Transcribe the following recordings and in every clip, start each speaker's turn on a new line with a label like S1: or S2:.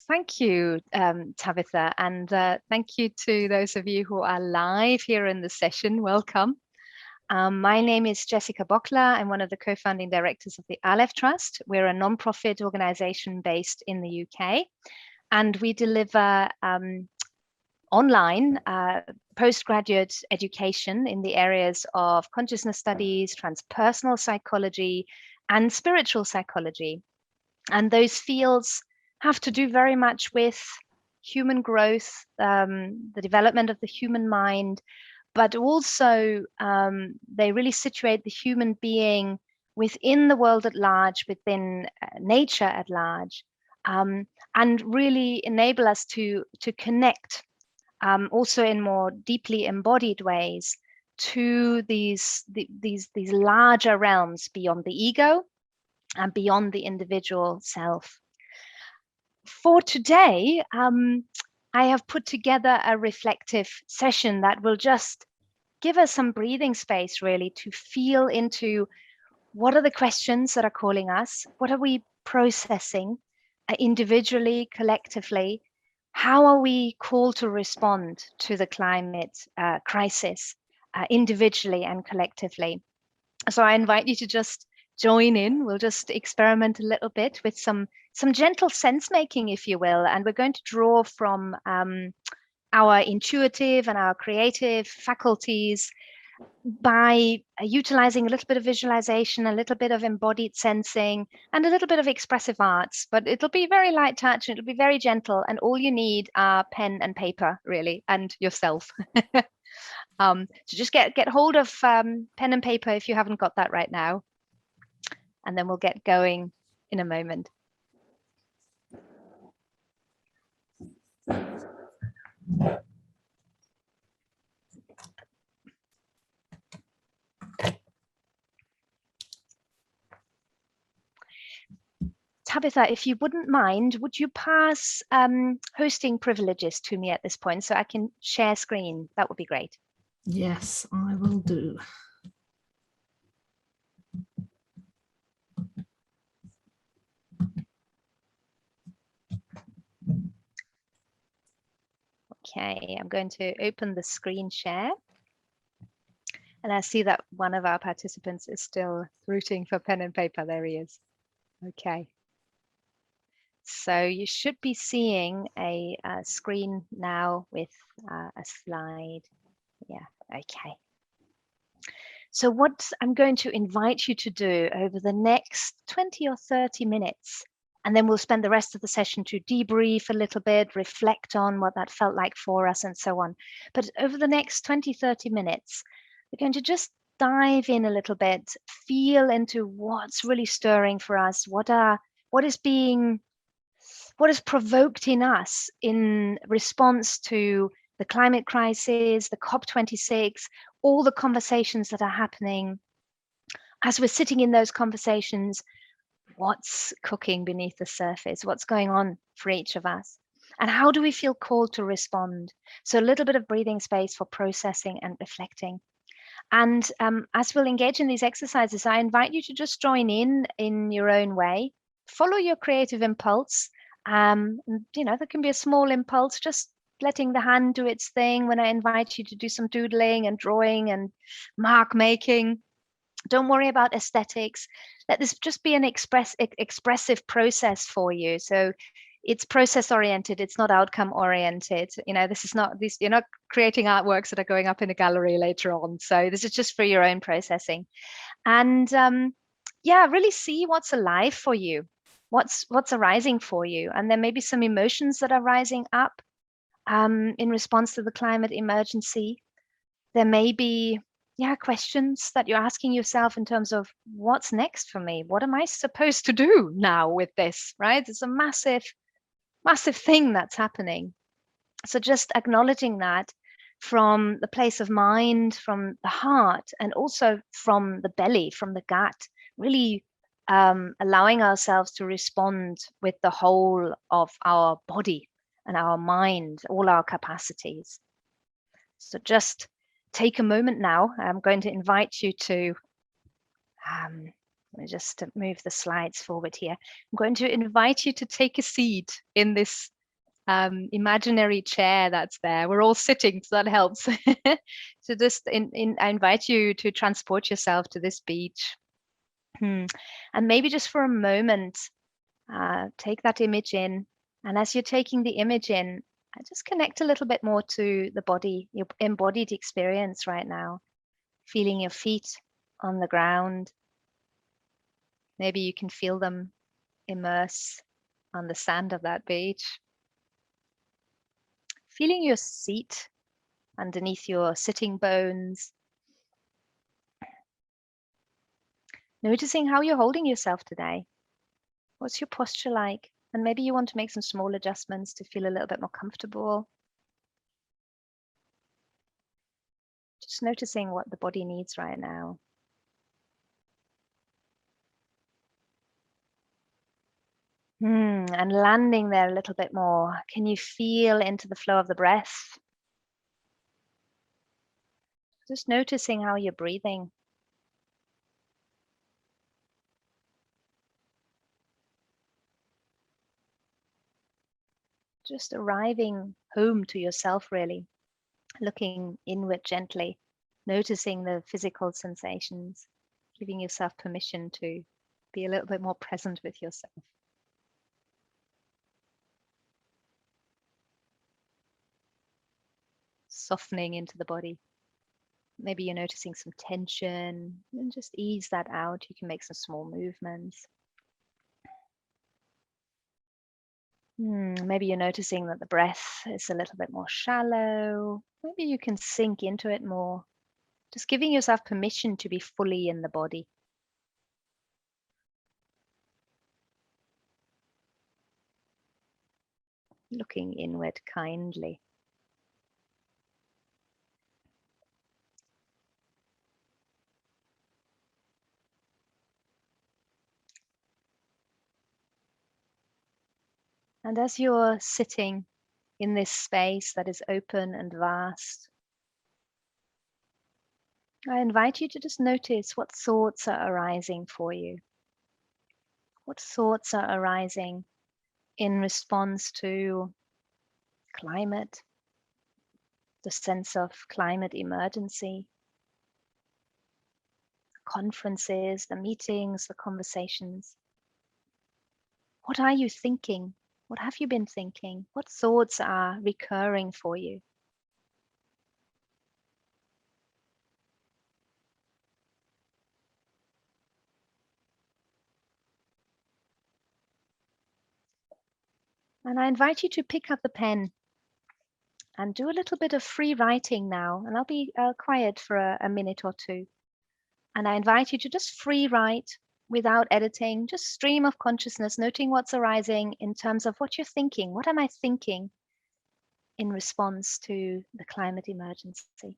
S1: Thank you, Tabitha, and thank you to those of you who are live here in the session. Welcome. My name is Jessica Bockler. I'm one of the co-founding directors of the Aleph Trust. We're a non-profit organization based in the UK, and we deliver online postgraduate education in the areas of consciousness studies, transpersonal psychology, and spiritual psychology. And those fields have to do very much with human growth, the development of the human mind, but also they really situate the human being within the world at large, within nature at large, and really enable us to connect also in more deeply embodied ways to these larger realms beyond the ego and beyond the individual self. For today, I have put together a reflective session that will just give us some breathing space, really, to feel into what are the questions that are calling us, what are we processing individually, collectively, how are we called to respond to the climate crisis individually and collectively. So I invite you to just join in. We'll just experiment a little bit with some gentle sense making, if you will, and we're going to draw from our intuitive and our creative faculties by utilizing a little bit of visualization, a little bit of embodied sensing, and a little bit of expressive arts. But it'll be very light touch and it'll be very gentle, and all you need are pen and paper, really, and yourself. So just get hold of pen and paper if you haven't got that right now, and then we'll get going in a moment. Tabitha, if you wouldn't mind, would you pass hosting privileges to me at this point so I can share screen? That would be great.
S2: Yes, I will do.
S1: Okay, I'm going to open the screen share. And I see that one of our participants is still rooting for pen and paper. There he is. Okay. So you should be seeing a screen now with a slide. Yeah, okay. So what I'm going to invite you to do over the next 20 or 30 minutes, and then we'll spend the rest of the session to debrief a little bit, reflect on what that felt like for us and so on. But over the next 20, 30 minutes, we're going to just dive in a little bit, feel into what's really stirring for us, what is provoked in us in response to the climate crisis, the COP26, all the conversations that are happening. As we're sitting in those conversations, what's cooking beneath the surface? What's going on for each of us? And how do we feel called to respond? So a little bit of breathing space for processing and reflecting. And as we'll engage in these exercises, I invite you to just join in your own way. Follow your creative impulse. There can be a small impulse, just letting the hand do its thing when I invite you to do some doodling and drawing and mark making. Don't worry about aesthetics. Let this just be an expressive process for you. So it's process oriented. It's not outcome oriented. You're not creating artworks that are going up in a gallery later on. So this is just for your own processing. And really see what's alive for you. What's arising for you. And there may be some emotions that are rising up in response to the climate emergency. There may be questions that you're asking yourself in terms of what's next for me? What am I supposed to do now with this, right? It's a massive thing that's happening. So just acknowledging that from the place of mind, from the heart, and also from the belly, from the gut, really allowing ourselves to respond with the whole of our body and our mind, all our capacities. So just take a moment now. I'm going to invite you to, let me just move the slides forward here. I'm going to invite you to take a seat in this imaginary chair that's there. We're all sitting, so that helps. So just I invite you to transport yourself to this beach. And maybe just for a moment, take that image in. And as you're taking the image in, just connect a little bit more to the body, your embodied experience right now, feeling your feet on the ground. Maybe you can feel them immerse on the sand of that beach. Feeling your seat underneath your sitting bones. Noticing how you're holding yourself today. What's your posture like? And maybe you want to make some small adjustments to feel a little bit more comfortable. Just noticing what the body needs right now. And landing there a little bit more. Can you feel into the flow of the breath? Just noticing how you're breathing. Just arriving home to yourself, really. Looking inward gently, noticing the physical sensations, giving yourself permission to be a little bit more present with yourself. Softening into the body. Maybe you're noticing some tension, and just ease that out. You can make some small movements. Maybe you're noticing that the breath is a little bit more shallow. Maybe you can sink into it more. Just giving yourself permission to be fully in the body. Looking inward kindly. And as you're sitting in this space that is open and vast, I invite you to just notice what thoughts are arising for you. What thoughts are arising in response to climate, the sense of climate emergency, conferences, the meetings, the conversations. What are you thinking? What have you been thinking? What thoughts are recurring for you? And I invite you to pick up the pen and do a little bit of free writing now. And I'll be quiet for a minute or two. And I invite you to just free write without editing, just stream of consciousness, noting what's arising in terms of what you're thinking. What am I thinking in response to the climate emergency?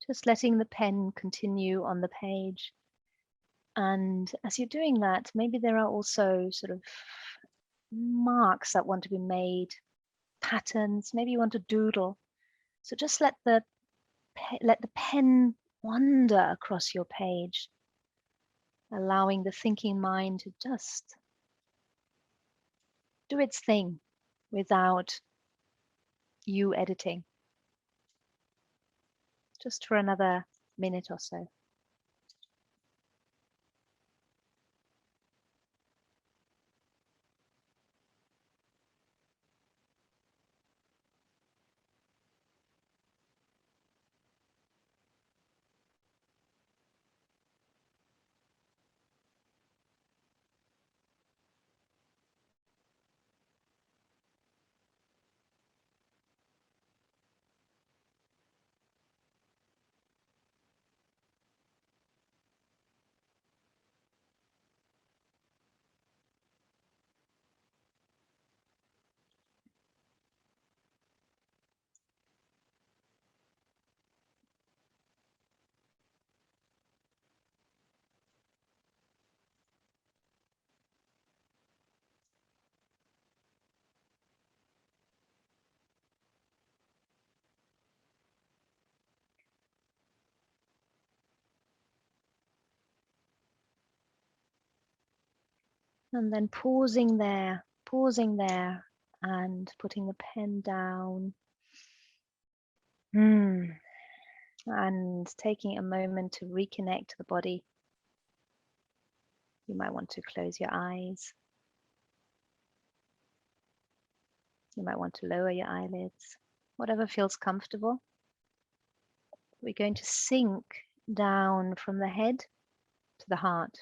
S1: Just letting the pen continue on the page. And as you're doing that, maybe there are also sort of marks that want to be made, patterns, maybe you want to doodle. So just let the pen wander across your page, allowing the thinking mind to just do its thing without you editing. just for another minute or so. And then pausing there, and putting the pen down. And taking a moment to reconnect to the body. You might want to close your eyes. You might want to lower your eyelids, whatever feels comfortable. We're going to sink down from the head to the heart.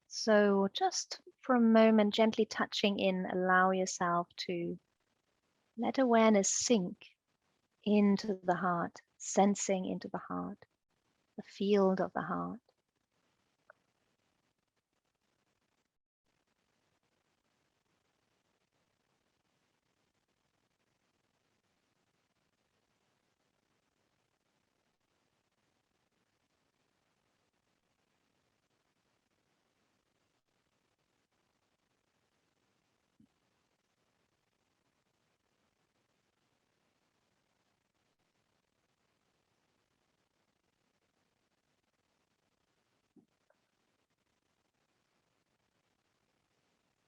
S1: So just for a moment, gently touching in, allow yourself to let awareness sink into the heart, sensing into the heart, the field of the heart.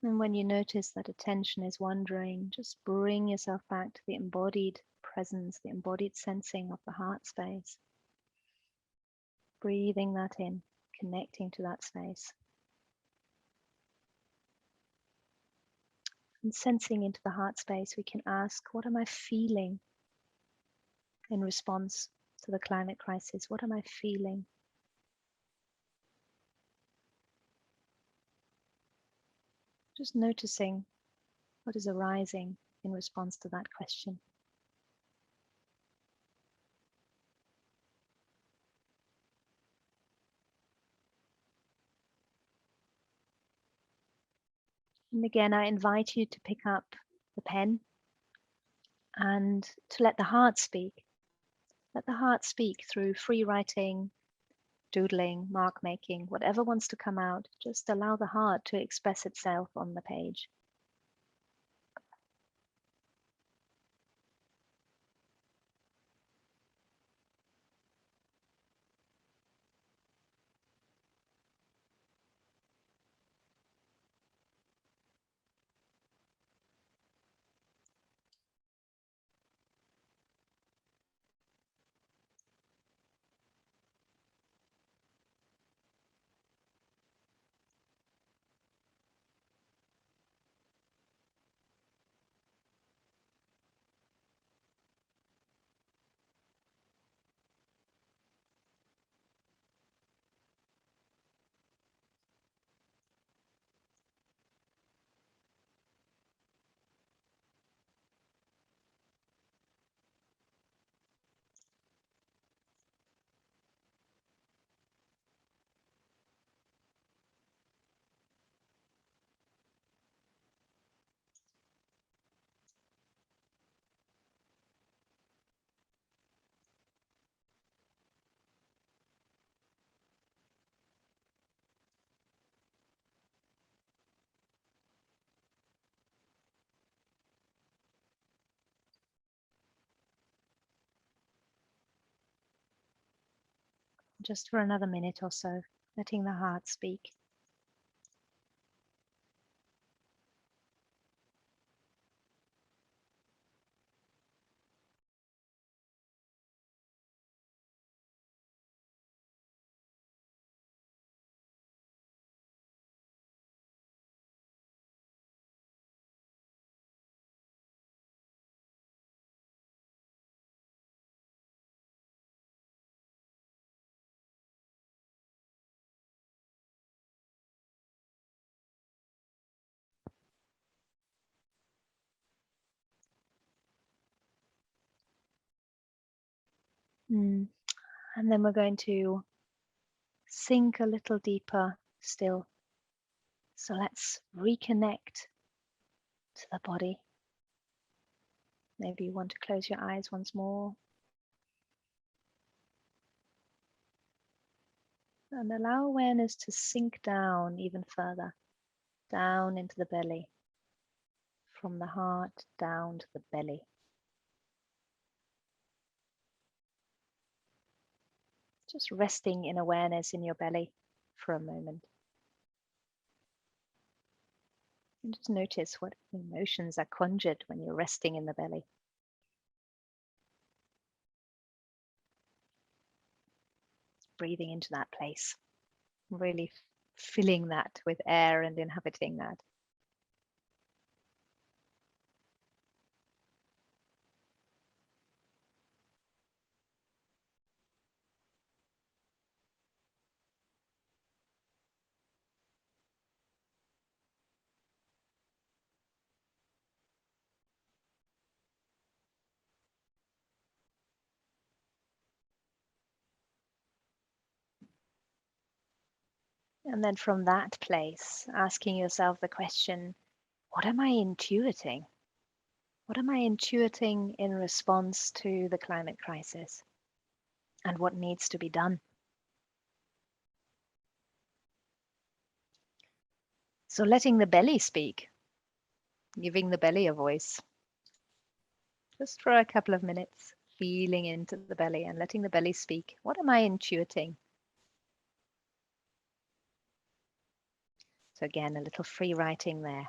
S1: And when you notice that attention is wandering, just bring yourself back to the embodied presence, the embodied sensing of the heart space. Breathing that in, connecting to that space. And sensing into the heart space, we can ask, what am I feeling in response to the climate crisis? What am I feeling? Just noticing what is arising in response to that question. And again, I invite you to pick up the pen and to let the heart speak. Let the heart speak through free writing, doodling, mark making, whatever wants to come out. Just allow the heart to express itself on the page. Just for another minute or so, letting the heart speak. And then we're going to sink a little deeper still. So let's reconnect to the body. Maybe you want to close your eyes once more. And allow awareness to sink down even further, down into the belly, from the heart down to the belly. Just resting in awareness in your belly for a moment. And just notice what emotions are conjured when you're resting in the belly. Breathing into that place, really filling that with air and inhabiting that. And then from that place, asking yourself the question, what am I intuiting? What am I intuiting in response to the climate crisis? And what needs to be done? So letting the belly speak, giving the belly a voice, just for a couple of minutes, feeling into the belly and letting the belly speak. What am I intuiting? So again, a little free writing there.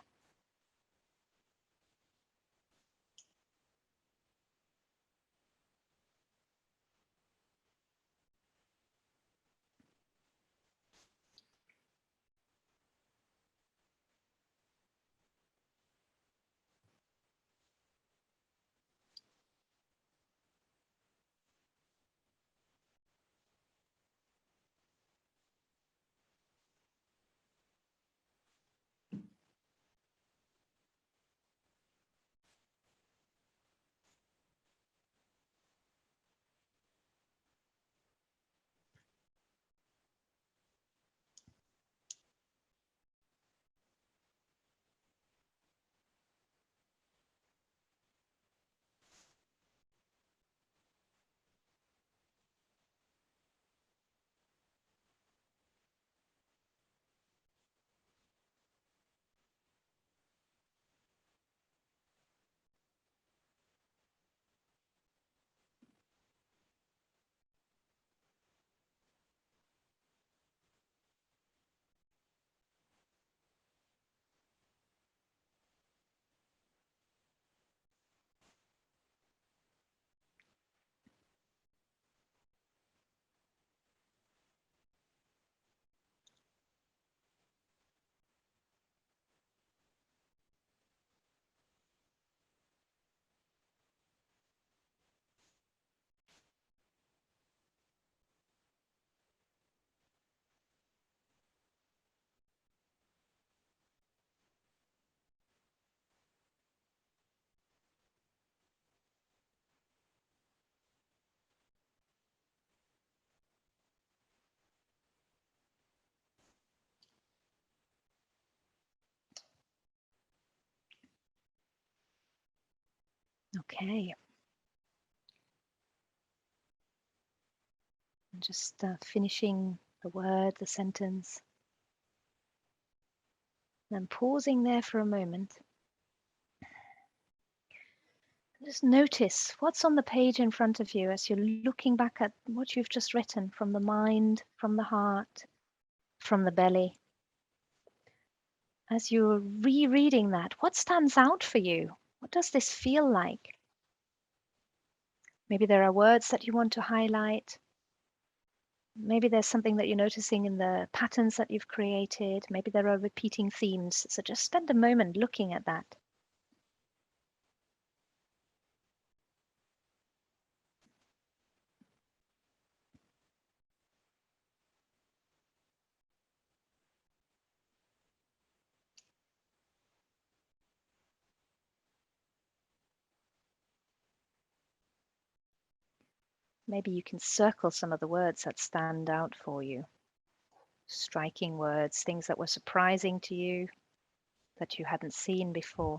S1: Okay. And just finishing the word, the sentence. Then pausing there for a moment. Just notice what's on the page in front of you as you're looking back at what you've just written from the mind, from the heart, from the belly. As you're rereading that, what stands out for you? What does this feel like? Maybe there are words that you want to highlight. Maybe there's something that you're noticing in the patterns that you've created. Maybe there are repeating themes. So just spend a moment looking at that. Maybe you can circle some of the words that stand out for you. Striking words, things that were surprising to you, that you hadn't seen before.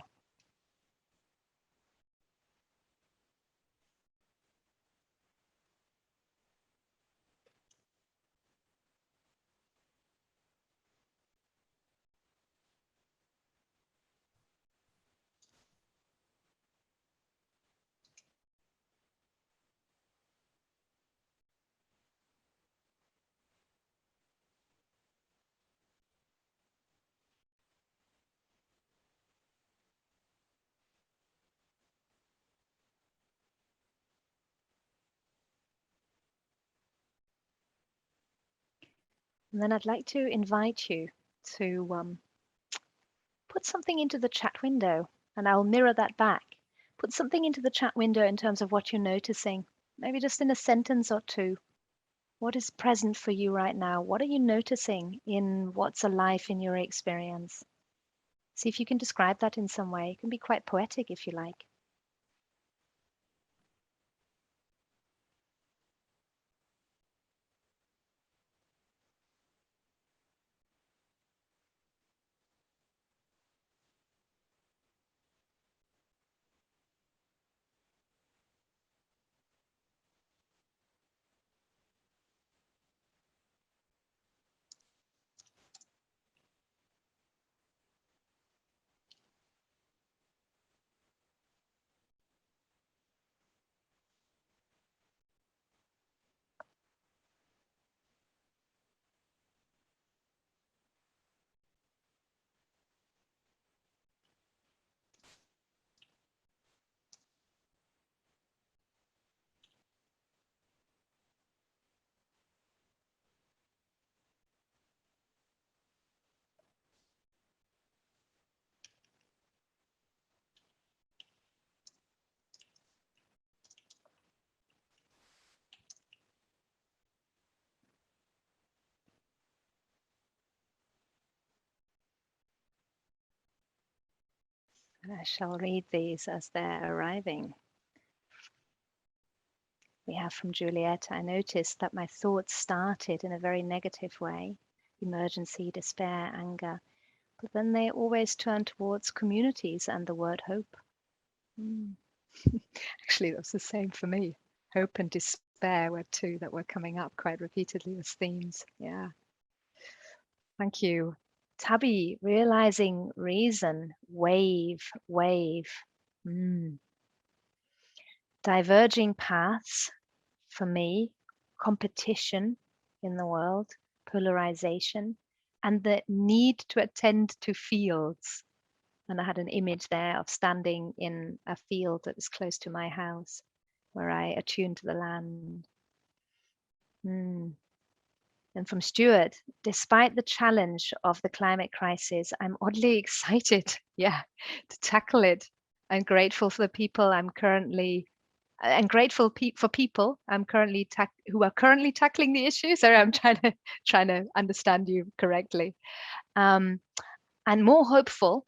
S1: And then I'd like to invite you to put something into the chat window, and I'll mirror that back. Put something into the chat window in terms of what you're noticing, maybe just in a sentence or two. What is present for you right now? What are you noticing in what's alive in your experience? See if you can describe that in some way. It can be quite poetic if you like. And I shall read these as they're arriving. We have from Juliet, I noticed that my thoughts started in a very negative way, emergency, despair, anger, but then they always turn towards communities and the word hope. Actually, that was the same for me. Hope and despair were two that were coming up quite repeatedly as themes. Yeah. Thank you. Tabby, realizing reason, wave, wave. Diverging paths for me, competition in the world, polarization, and the need to attend to fields. And I had an image there of standing in a field that was close to my house where I attuned to the land. And from Stuart, despite the challenge of the climate crisis, I'm oddly excited, to tackle it. I'm grateful for the people I'm currently, and grateful for people I'm currently who are currently tackling the issue. Sorry, I'm trying to understand you correctly. And more hopeful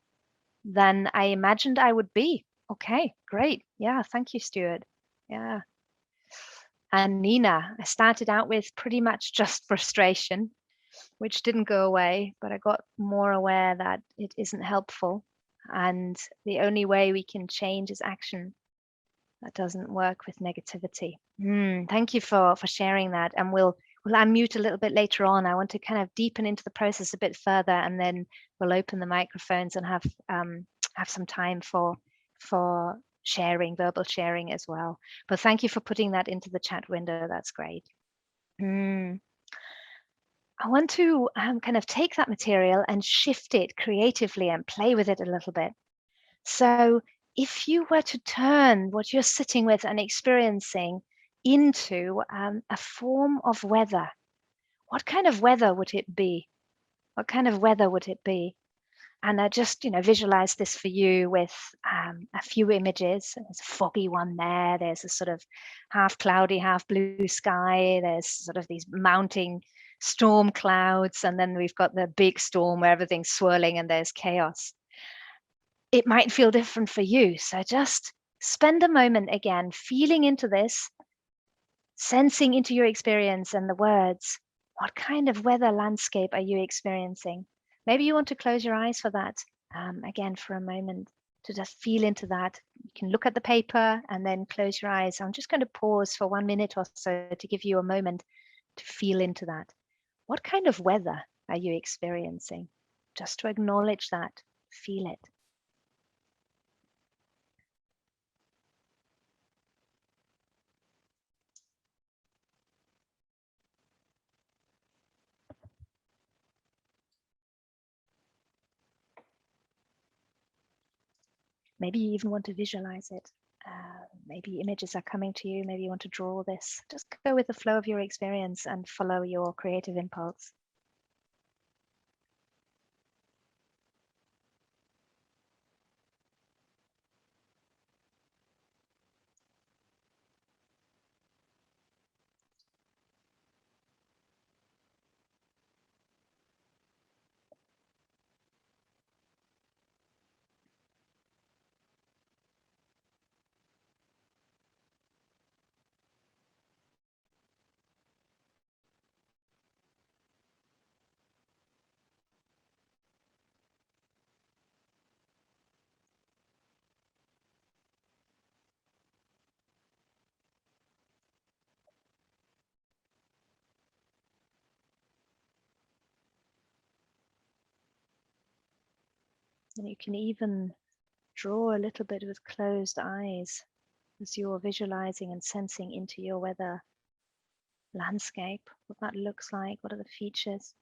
S1: than I imagined I would be. Okay, great. Yeah, thank you, Stuart. Yeah. And Nina, I started out with pretty much just frustration, which didn't go away, but I got more aware that it isn't helpful. And the only way we can change is action. That doesn't work with negativity. Thank you for sharing that. And we'll unmute a little bit later on. I want to kind of deepen into the process a bit further, and then we'll open the microphones and have some time for sharing, verbal sharing as well. But thank you for putting that into the chat window. That's great. I want to kind of take that material and shift it creatively and play with it a little bit. So if you were to turn what you're sitting with and experiencing into a form of weather, what kind of weather would it be? What kind of weather would it be? And I just, visualize this for you with a few images. There's a foggy one there. There's a sort of half cloudy, half blue sky. There's sort of these mounting storm clouds. And then we've got the big storm where everything's swirling and there's chaos. It might feel different for you. So just spend a moment again, feeling into this sensing into your experience and the words. What kind of weather landscape are you experiencing? Maybe you want to close your eyes for that, again, for a moment, to just feel into that. You can look at the paper and then close your eyes. I'm just going to pause for 1 minute or so to give you a moment to feel into that. What kind of weather are you experiencing? Just to acknowledge that, feel it. Maybe you even want to visualize it. Maybe images are coming to you. Maybe you want to draw this. Just go with the flow of your experience and follow your creative impulse. And you can even draw a little bit with closed eyes as you're visualizing and sensing into your weather landscape, what that looks like, what are the features.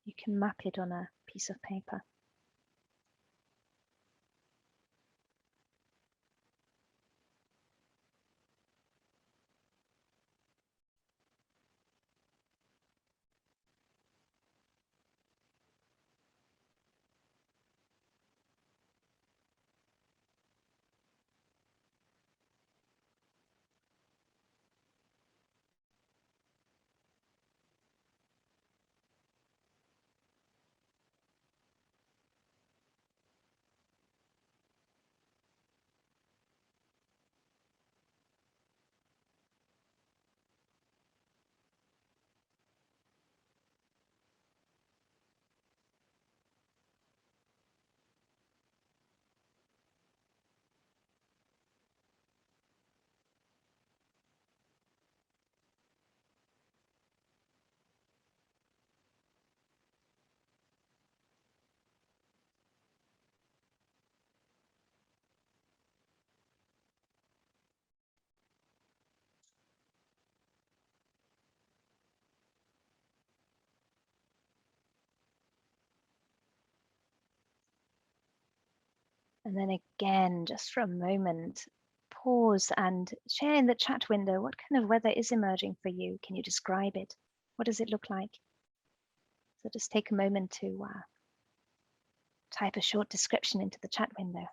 S1: You can map it on a piece of paper. And then again, just for a moment, pause and share in the chat window, what kind of weather is emerging for you? Can you describe it? What does it look like? So just take a moment to type a short description into the chat window.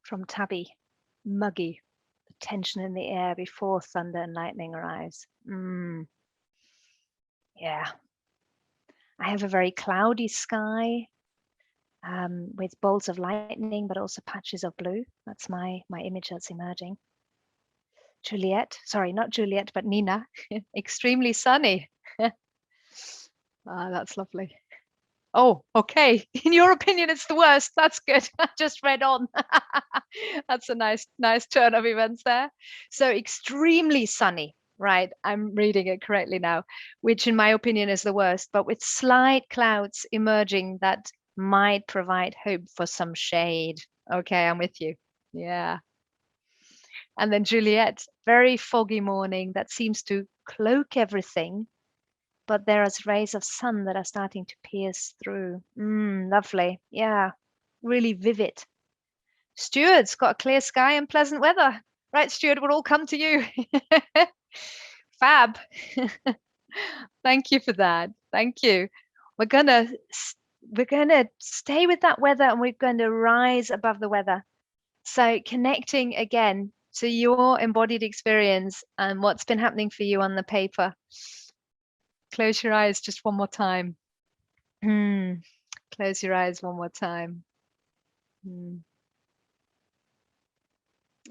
S1: From Tabby, muggy, the tension in the air before thunder and lightning arrives. Yeah. I have a very cloudy sky with bolts of lightning, but also patches of blue. That's my image that's emerging. Juliet, sorry, not Juliet, but Nina, extremely sunny. That's lovely. Oh, okay. In your opinion, it's the worst. That's good. I just read on. That's a nice turn of events there. So extremely sunny, right? I'm reading it correctly now, which in my opinion is the worst, but with slight clouds emerging that might provide hope for some shade. Okay, I'm with you. Yeah. And then Juliet, very foggy morning that seems to cloak everything, but there is rays of sun that are starting to pierce through. Lovely. Yeah. really vivid. Stuart's got a clear sky and pleasant weather. Right, Stuart, we'll all come to you. Fab. Thank you for that. Thank you. We're gonna stay with that weather, and we're going to rise above the weather. So connecting again to your embodied experience and what's been happening for you on the paper. Close your eyes just one more time. Close your eyes one more time.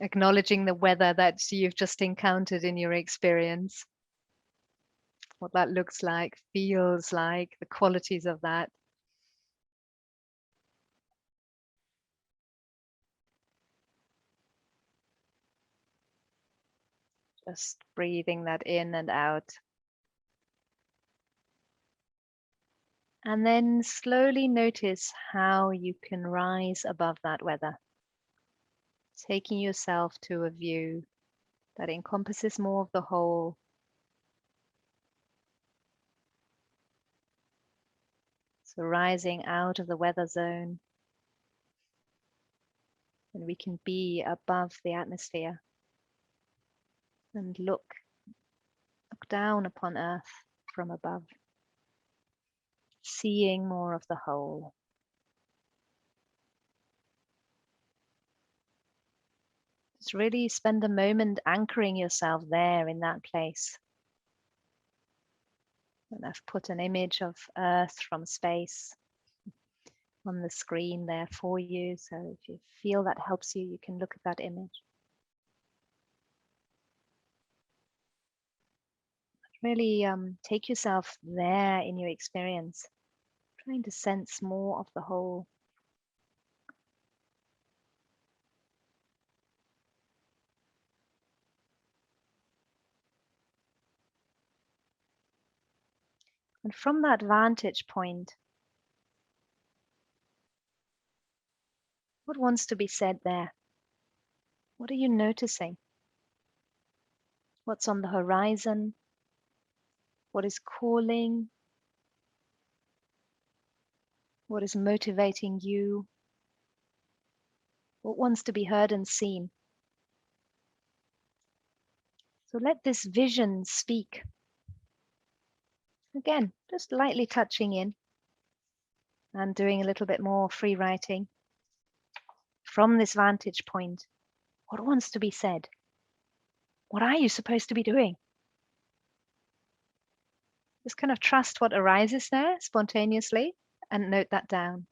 S1: Acknowledging the weather that you've just encountered in your experience. What that looks like, feels like, the qualities of that. Just breathing that in and out. And then slowly notice how you can rise above that weather, taking yourself to a view that encompasses more of the whole. So rising out of the weather zone, and we can be above the atmosphere and look down upon Earth from above, seeing more of the whole. Just really spend a moment anchoring yourself there in that place. And I've put an image of Earth from space on the screen there for you. So if you feel that helps you, you can look at that image. Really take yourself there in your experience, trying to sense more of the whole. And from that vantage point, what wants to be said there? What are you noticing? What's on the horizon? What is calling? What is motivating you? What wants to be heard and seen? So let this vision speak. Again, just lightly touching in and doing a little bit more free writing. From this vantage point, what wants to be said? What are you supposed to be doing? Just kind of trust what arises there spontaneously and note that down.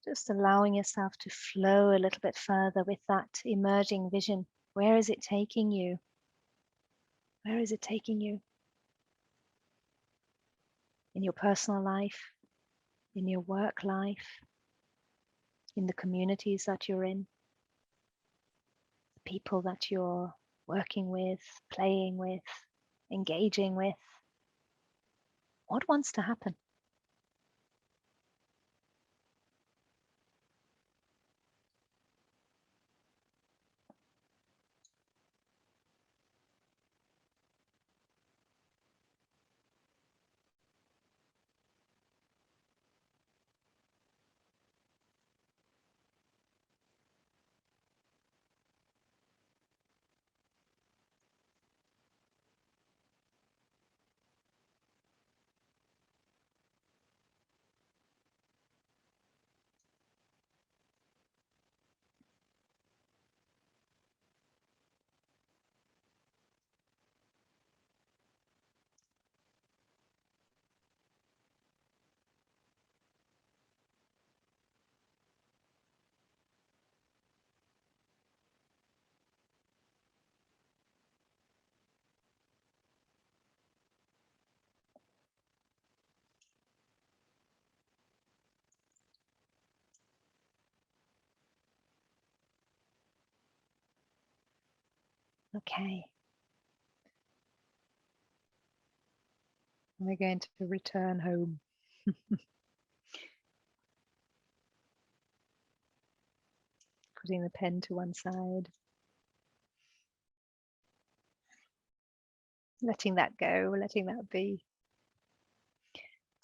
S1: Just allowing yourself to flow a little bit further with that emerging vision. Where is it taking you? Where is it taking you? In your personal life, in your work life, in the communities that you're in, the people that you're working with, playing with, engaging with. What wants to happen? Okay. We're going to return home. Putting the pen to one side. Letting that go, letting that be.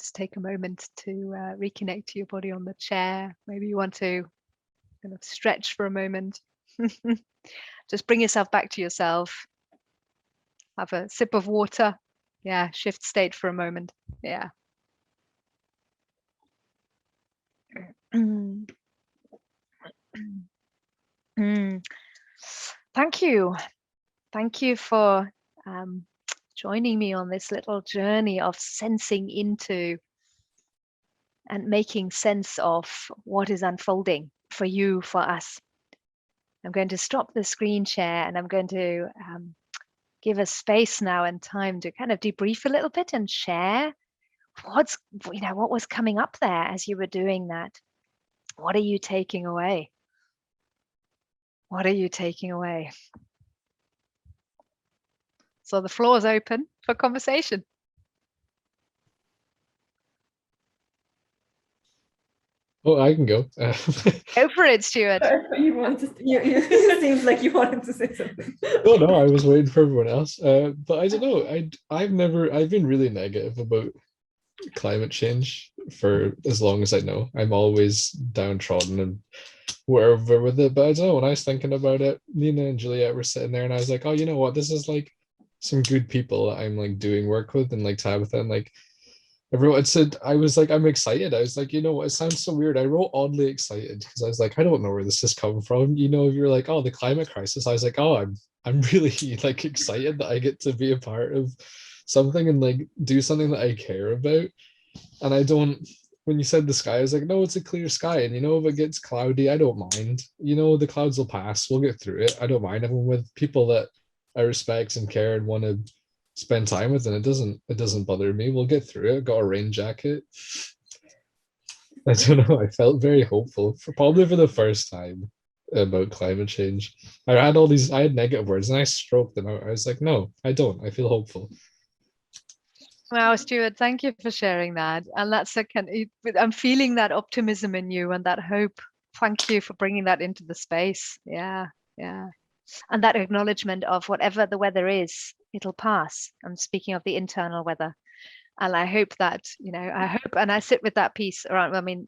S1: Just take a moment to reconnect to your body on the chair. Maybe you want to kind of stretch for a moment. Just bring yourself back to yourself. Have a sip of water. Yeah, shift state for a moment. Yeah. Mm. Thank you. Thank you for joining me on this little journey of sensing into and making sense of what is unfolding for you, for us. I'm going to stop the screen share and I'm going to give us space now and time to kind of debrief a little bit and share what was coming up there as you were doing that. What are you taking away? What are you taking away? So the floor is open for conversation.
S3: Oh, I can go.
S1: Go for it, Stuart.
S2: You wanted to. You seems like you wanted to say something.
S3: No, I was waiting for everyone else. But I don't know. I've been really negative about climate change for as long as I know. I'm always downtrodden and wherever with it. But I don't know. When I was thinking about it, Nina and Juliet were sitting there, and I was like, oh, you know what? This is like some good people that I'm like doing work with, and like Tabitha, and like everyone said. I was like, I'm excited. I was like, you know what? It sounds so weird. I wrote oddly excited because I was like, I don't know where this has come from. You know, if you're like, oh, the climate crisis, I was like, oh, I'm really like excited that I get to be a part of something and like do something that I care about. And I don't, when you said the sky, I was like, no, it's a clear sky. And you know, if it gets cloudy, I don't mind. You know, the clouds will pass. We'll get through it. I don't mind. I'm with people that I respect and care and want to spend time with, and it doesn't bother me. We'll get through it. Got a rain jacket. I don't know. I felt very hopeful probably for the first time about climate change. I had negative words and I stroked them out. I was like, no, I don't. I feel hopeful.
S1: Wow, Stuart, thank you for sharing that. And that's I'm feeling that optimism in you and that hope. Thank you for bringing that into the space. Yeah. And that acknowledgement of whatever the weather is, it'll pass. I'm speaking of the internal weather. And I hope that, and I sit with that piece around, I mean,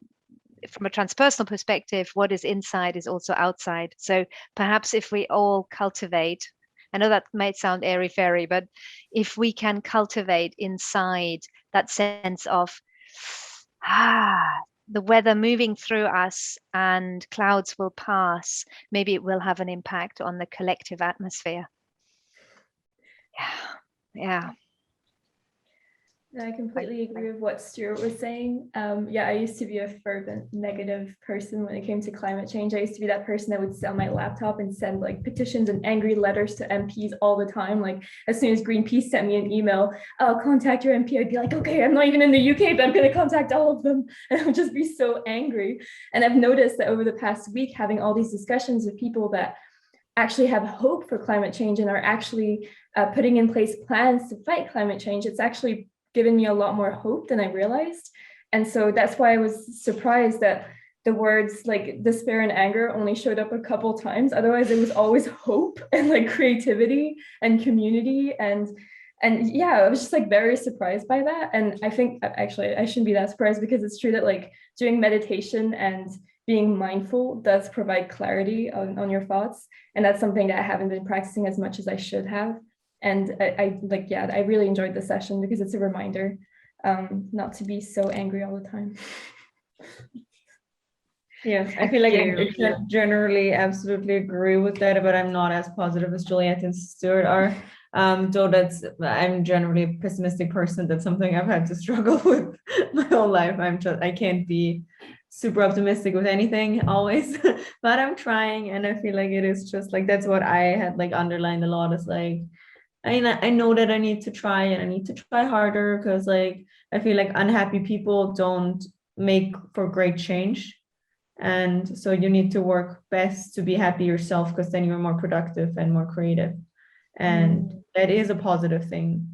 S1: from a transpersonal perspective, what is inside is also outside. So perhaps if we all cultivate, I know that might sound airy-fairy, but if we can cultivate inside that sense of, the weather moving through us and clouds will pass, maybe it will have an impact on the collective atmosphere. Yeah.
S4: I completely agree with what Stuart was saying. I used to be a fervent negative person when it came to climate change. I used to be that person that would sit on my laptop and send like petitions and angry letters to MPs all the time. Like as soon as Greenpeace sent me an email, I'll contact your MP. I'd be like, okay, I'm not even in the UK, but I'm going to contact all of them. And I would just be so angry. And I've noticed that over the past week, having all these discussions with people that actually have hope for climate change and are actually putting in place plans to fight climate change, it's actually given me a lot more hope than I realized. And so that's why I was surprised that the words like despair and anger only showed up a couple times. Otherwise, it was always hope and like creativity and community. And yeah, I was just like very surprised by that. And I think actually I shouldn't be that surprised, because it's true that like doing meditation and being mindful does provide clarity on your thoughts. And that's something that I haven't been practicing as much as I should have. And I really enjoyed the session because it's a reminder not to be so angry all the time.
S2: Yes, I feel like
S1: you.
S2: I generally absolutely agree with that, but I'm not as positive as Juliet and Stuart are. Though I'm generally a pessimistic person. That's something I've had to struggle with my whole life. I can't be super optimistic with anything always, but I'm trying, and I feel like it is just like that's what I had like underlined a lot, is like I know that I need to try, and I need to try harder, because like I feel like unhappy people don't make for great change. And so you need to work best to be happy yourself, because then you're more productive and more creative. And that is a positive thing.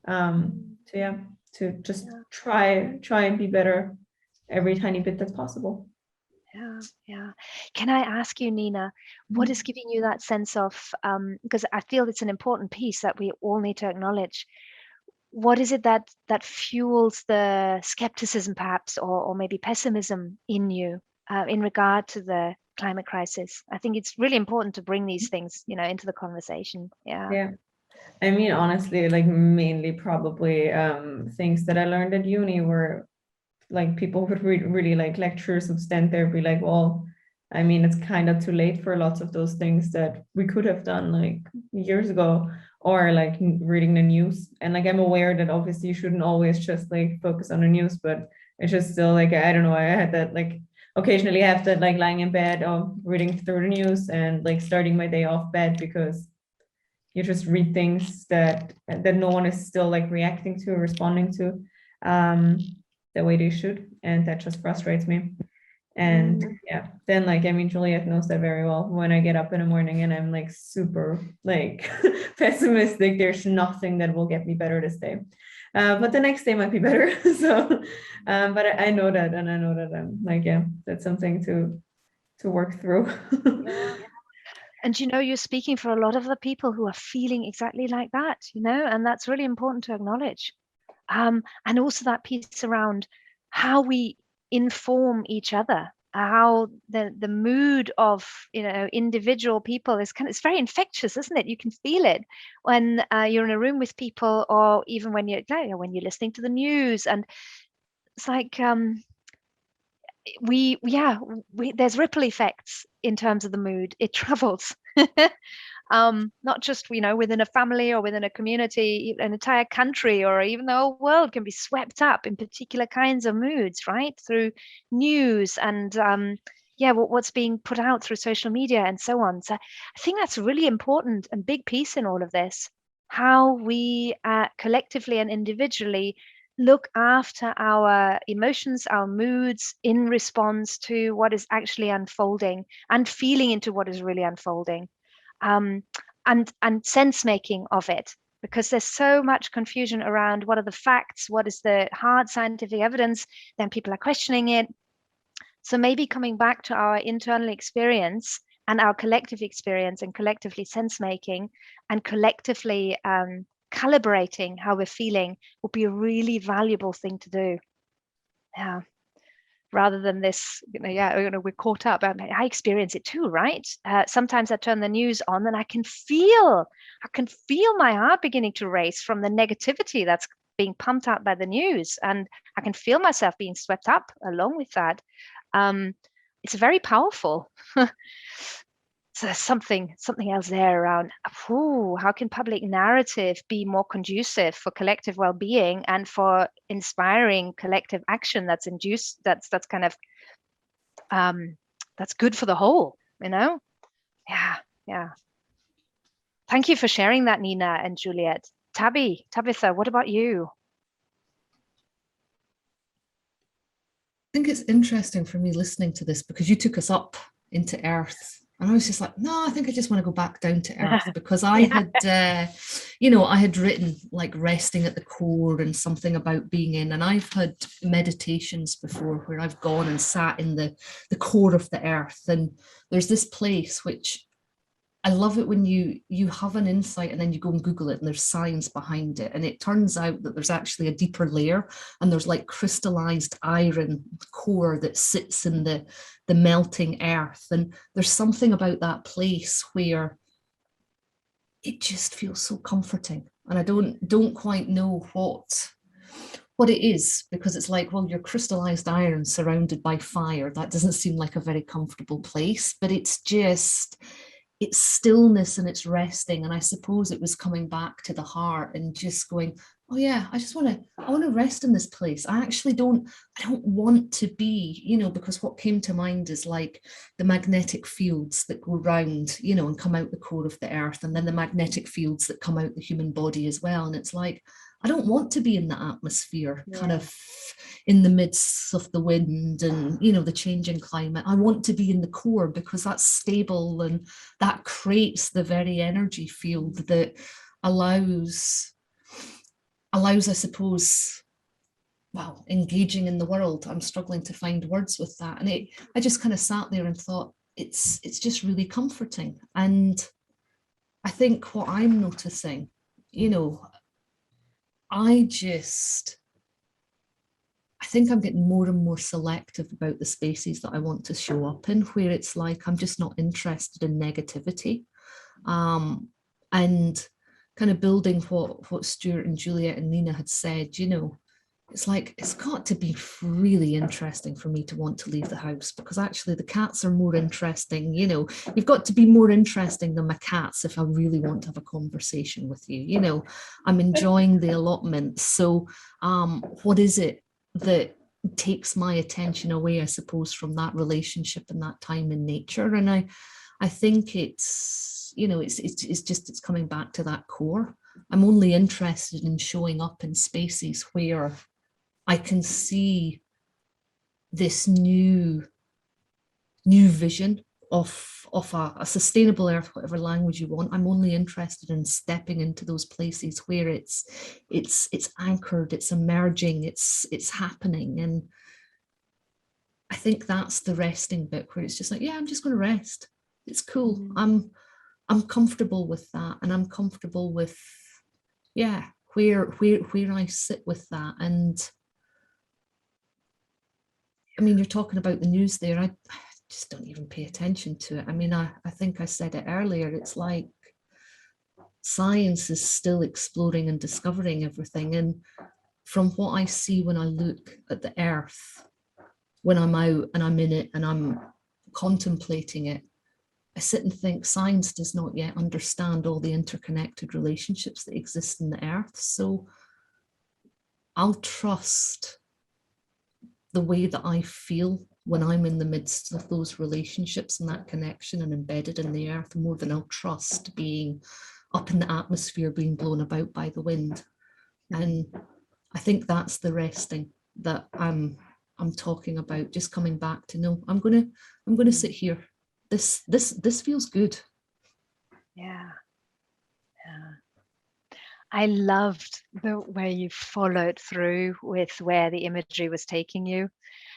S2: So yeah, to just try and be better every tiny bit that's possible.
S1: Yeah. Can I ask you, Nina, what is giving you that sense of, because I feel it's an important piece that we all need to acknowledge. What is it that fuels the skepticism, perhaps, or maybe pessimism in you in regard to the climate crisis? I think it's really important to bring these things, into the conversation.
S2: Yeah. I mean, honestly, like mainly probably things that I learned at uni, where like people would really like lecturers would stand there and be like, well, I mean, it's kind of too late for lots of those things that we could have done like years ago, or like reading the news. And like, I'm aware that obviously you shouldn't always just like focus on the news, but it's just still like, I don't know, I had that like occasionally have that like lying in bed or reading through the news and like starting my day off bad, because you just read things that no one is still like reacting to or responding to the way they should, and that just frustrates me. And yeah, then like, I mean, Juliet knows that very well. When I get up in the morning and I'm like super like pessimistic, there's nothing that will get me better this day. But the next day might be better. So, but I know that, and I know that I'm like, yeah, that's something to work through.
S1: And you're speaking for a lot of the people who are feeling exactly like that, and that's really important to acknowledge. And also that piece around how we inform each other, how the mood of individual people is it's very infectious, isn't it? You can feel it when you're in a room with people, or even when you're listening to the news, and it's like there's ripple effects in terms of the mood. It travels. Not just within a family or within a community, an entire country, or even the whole world can be swept up in particular kinds of moods, right, through news and what's being put out through social media and so on. So I think that's a really important and big piece in all of this, how we collectively and individually look after our emotions, our moods, in response to what is actually unfolding, and feeling into what is really unfolding. And sense making of it, because there's so much confusion around what are the facts, what is the hard scientific evidence, then people are questioning it. So maybe coming back to our internal experience and our collective experience, and collectively sense making, and collectively calibrating how we're feeling would be a really valuable thing to do. Yeah. Rather than this, we're caught up. I experience it too, right? Sometimes I turn the news on and I can feel my heart beginning to race from the negativity that's being pumped out by the news, and I can feel myself being swept up along with that. It's very powerful. So there's something else there around how can public narrative be more conducive for collective well-being and for inspiring collective action that's kind of that's good for the whole, yeah. Thank you for sharing that, Nina and Juliet. Tabitha, what about you?
S5: I think it's interesting for me listening to this, because you took us up into earth And I was just like, no, I think I just want to go back down to earth, because I
S1: Yeah.
S5: had, I had written like resting at the core and something about being in, and I've had meditations before where I've gone and sat in the core of the earth. And there's this place which I love it when you have an insight and then you go and Google it and there's science behind it. And it turns out that there's actually a deeper layer, and there's like crystallized iron core that sits in the melting earth. And there's something about that place where it just feels so comforting. And I don't quite know what it is, because it's like, well, you're crystallized iron surrounded by fire. That doesn't seem like a very comfortable place, but it's stillness and it's resting. And I suppose it was coming back to the heart and just going, oh yeah, I want to rest in this place. I don't want to be, because what came to mind is like the magnetic fields that go round, and come out the core of the earth, and then the magnetic fields that come out the human body as well. And it's like, I don't want to be in the atmosphere, kind of in the midst of the wind and, the changing climate. I want to be in the core, because that's stable and that creates the very energy field that allows, I suppose, well, engaging in the world. I'm struggling to find words with that. And I just kind of sat there and thought, it's just really comforting. And I think what I'm noticing, I think I'm getting more and more selective about the spaces that I want to show up in, where it's like, I'm just not interested in negativity. And kind of building what Stuart and Juliet and Nina had said, it's like, it's got to be really interesting for me to want to leave the house, because actually the cats are more interesting. You've got to be more interesting than my cats if I really want to have a conversation with you. I'm enjoying the allotment. So what is it that takes my attention away, I suppose, from that relationship and that time in nature? And I think it's coming back to that core. I'm only interested in showing up in spaces where I can see this new vision of a sustainable earth, whatever language you want. I'm only interested in stepping into those places where it's anchored, it's emerging, it's happening. And I think that's the resting bit, where it's just like, yeah, I'm just going to rest. It's cool. I'm comfortable with that, and I'm comfortable with, where I sit with that. And I mean, you're talking about the news there. I just don't even pay attention to it. I mean, I think I said it earlier. It's like science is still exploring and discovering everything. And from what I see when I look at the earth, when I'm out and I'm in it and I'm contemplating it, I sit and think science does not yet understand all the interconnected relationships that exist in the earth. So I'll trust the way that I feel when I'm in the midst of those relationships and that connection and embedded in the earth, more than I'll trust being up in the atmosphere, being blown about by the wind. And I think that's the resting that I'm talking about, just coming back to, no, I'm gonna sit here. This feels good.
S1: Yeah. I loved the way you followed through with where the imagery was taking you,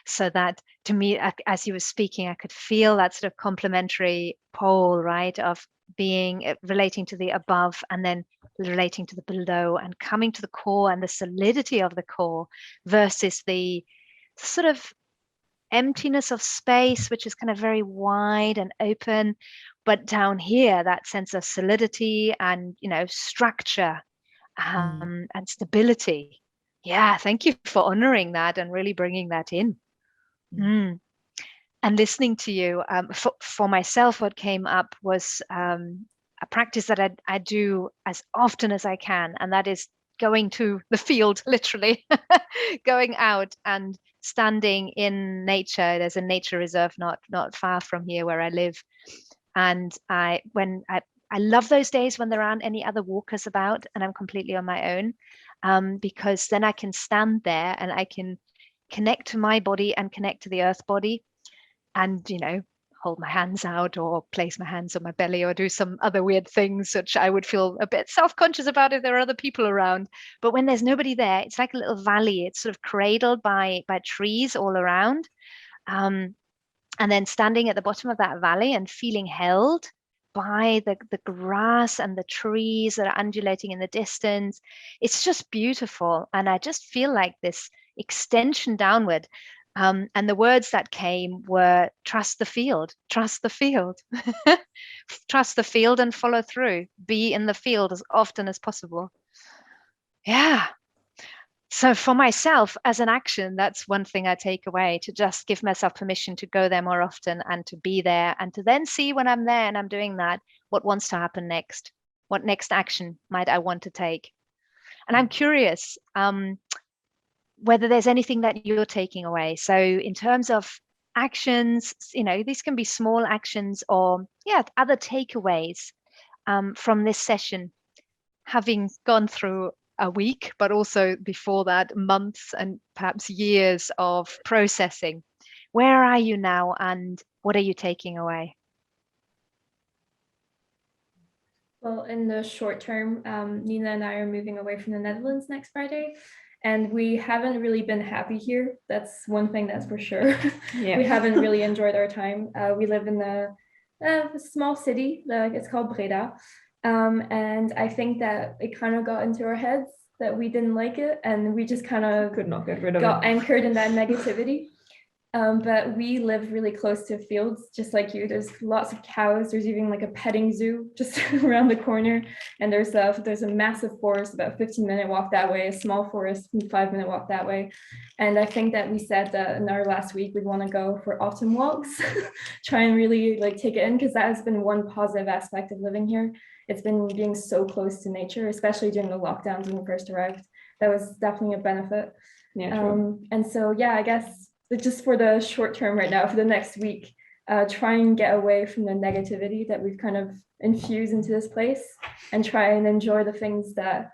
S1: so that to me, as you were speaking, I could feel that sort of complementary pole, right, of being relating to the above and then relating to the below, and coming to the core and the solidity of the core versus the sort of emptiness of space, which is kind of very wide and open. But down here, that sense of solidity and, structure and stability. Yeah, thank you for honoring that and really bringing that in. And listening to you, for myself, what came up was a practice that I do as often as I can, and that is going to the field, literally, going out and standing in nature. There's a nature reserve not far from here where I live, and I love those days when there aren't any other walkers about and I'm completely on my own, because then I can stand there and I can connect to my body and connect to the earth body, and hold my hands out or place my hands on my belly or do some other weird things, which I would feel a bit self-conscious about if there are other people around. But when there's nobody there, it's like a little valley. It's sort of cradled by trees all around. And then standing at the bottom of that valley and feeling held by the grass and the trees that are undulating in the distance. It's just beautiful. And I just feel like this extension downward. And the words that came were trust the field, trust the field, trust the field and follow through. Be in the field as often as possible. Yeah. So for myself as an action, that's one thing I take away, to just give myself permission to go there more often and to be there, and to then see when I'm there and I'm doing that, what wants to happen next? What next action might I want to take? And I'm curious whether there's anything that you're taking away. So in terms of actions, these can be small actions or other takeaways from this session, having gone through a week, but also before that, months and perhaps years of processing. Where are you now and what are you taking away?
S4: Well, in the short term, Nina and I are moving away from the Netherlands next Friday, and we haven't really been happy here. That's one thing that's for sure.
S2: Yeah.
S4: We haven't really enjoyed our time. We live in a small city, it's called Breda. And I think that it kind of got into our heads that we didn't like it, and we just kind of
S2: Could not get rid of
S4: got
S2: it.
S4: anchored in that negativity. But we live really close to fields, just like you. There's lots of cows. There's even like a petting zoo just around the corner. And there's a massive forest, about a 15-minute walk that way, a small forest, 5-minute walk that way. And I think that we said that in our last week, we'd want to go for autumn walks, try and really like take it in, because that has been one positive aspect of living here. It's been being so close to nature, especially during the lockdowns when we first arrived. That was definitely a benefit.
S2: Yeah, true.
S4: And so, yeah, I guess just for the short term right now, for the next week, try and get away from the negativity that we've kind of infused into this place, and try and enjoy the things that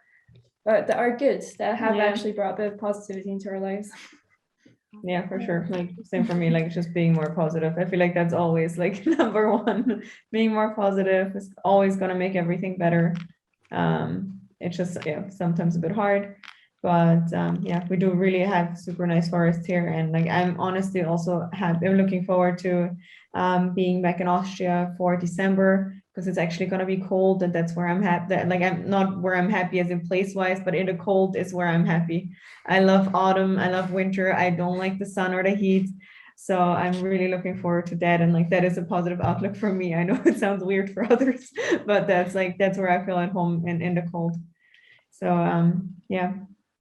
S4: are good, that have actually brought a bit of positivity into our lives.
S2: Yeah, for sure. Like same for me, like just being more positive. I feel like that's always like number one. Being more positive is always gonna make everything better. It's just sometimes a bit hard. But we do really have super nice forest here, and like I'm honestly also I'm looking forward to being back in Austria for December, because it's actually going to be cold, and that's where I'm happy. Like I'm not where I'm happy as in place wise, but in the cold is where I'm happy. I love autumn, I love winter, I don't like the sun or the heat. So I'm really looking forward to that, and like that is a positive outlook for me. I know it sounds weird for others, but that's where I feel at home in the cold. So yeah.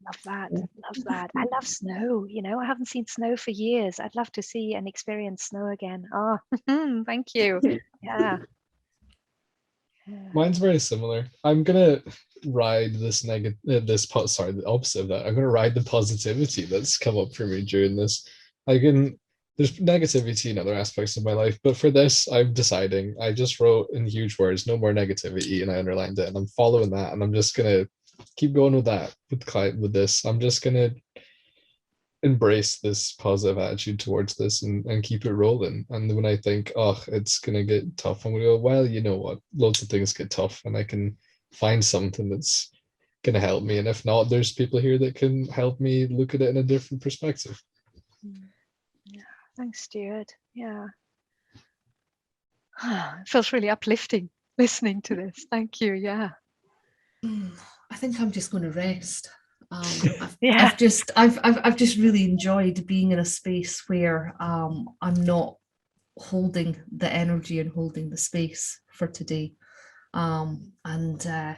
S1: Love that. Love that. I love snow. I haven't seen snow for years. I'd love to see and experience snow again. Oh, thank you. Yeah.
S3: Mine's very similar. I'm gonna ride this the opposite of that. I'm gonna ride the positivity that's come up for me during this. There's negativity in other aspects of my life, but for this, I'm deciding. I just wrote in huge words, no more negativity, and I underlined it, and I'm following that, and I'm just gonna keep going with that with this. I'm just gonna embrace this positive attitude towards this and keep it rolling. And when I think, oh, it's gonna get tough, I'm gonna go, well, you know what? Loads of things get tough, and I can find something that's gonna help me. And if not, there's people here that can help me look at it in a different perspective.
S1: Yeah, thanks, Stuart. Yeah. It feels really uplifting listening to this. Thank you. Yeah.
S5: I think I'm just going to rest. I've just really enjoyed being in a space where I'm not holding the energy and holding the space for today, that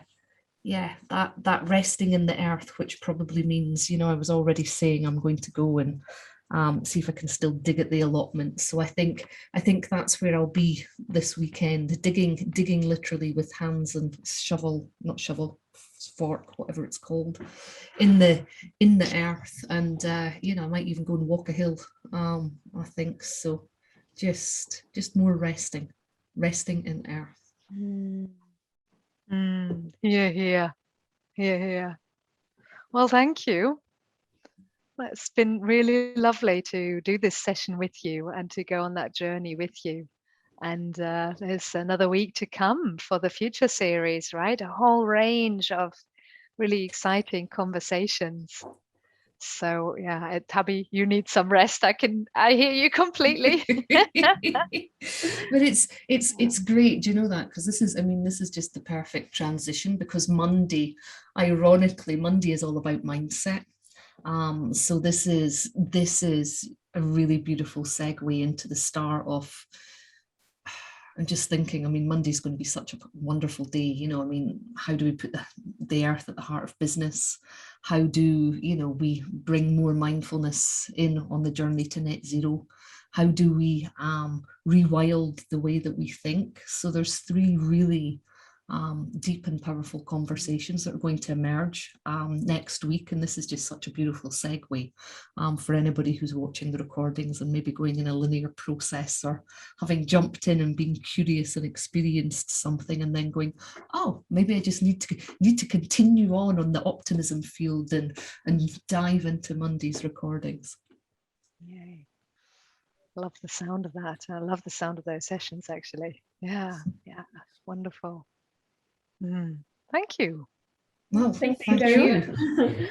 S5: resting in the earth, which probably means, I was already saying I'm going to go and see if I can still dig at the allotment. So I think that's where I'll be this weekend, digging literally with hands and fork, whatever it's called, in the earth. And I might even go and walk a hill. I think so. Just more resting in earth.
S1: Yeah. Well, thank you. It's been really lovely to do this session with you and to go on that journey with you. And there's another week to come for the future series, right? A whole range of really exciting conversations. So yeah, Tabby, you need some rest. I hear you completely.
S5: But it's great, do you know that? Because this is just the perfect transition, because Monday, ironically, Monday is all about mindset. So this is a really beautiful segue into the start of. I'm just thinking, Monday's going to be such a wonderful day. How do we put the earth at the heart of business? How do, we bring more mindfulness in on the journey to net zero? How do we rewild the way that we think? So there's 3 really deep and powerful conversations that are going to emerge next week. And this is just such a beautiful segue for anybody who's watching the recordings and maybe going in a linear process, or having jumped in and been curious and experienced something and then going, oh, maybe I just need to continue on the optimism field and dive into Monday's recordings.
S1: Yay. Love the sound of that. I love the sound of those sessions, actually. Yeah, wonderful. Thank you.
S5: Well,
S4: Thank
S5: thank
S4: you.
S5: you.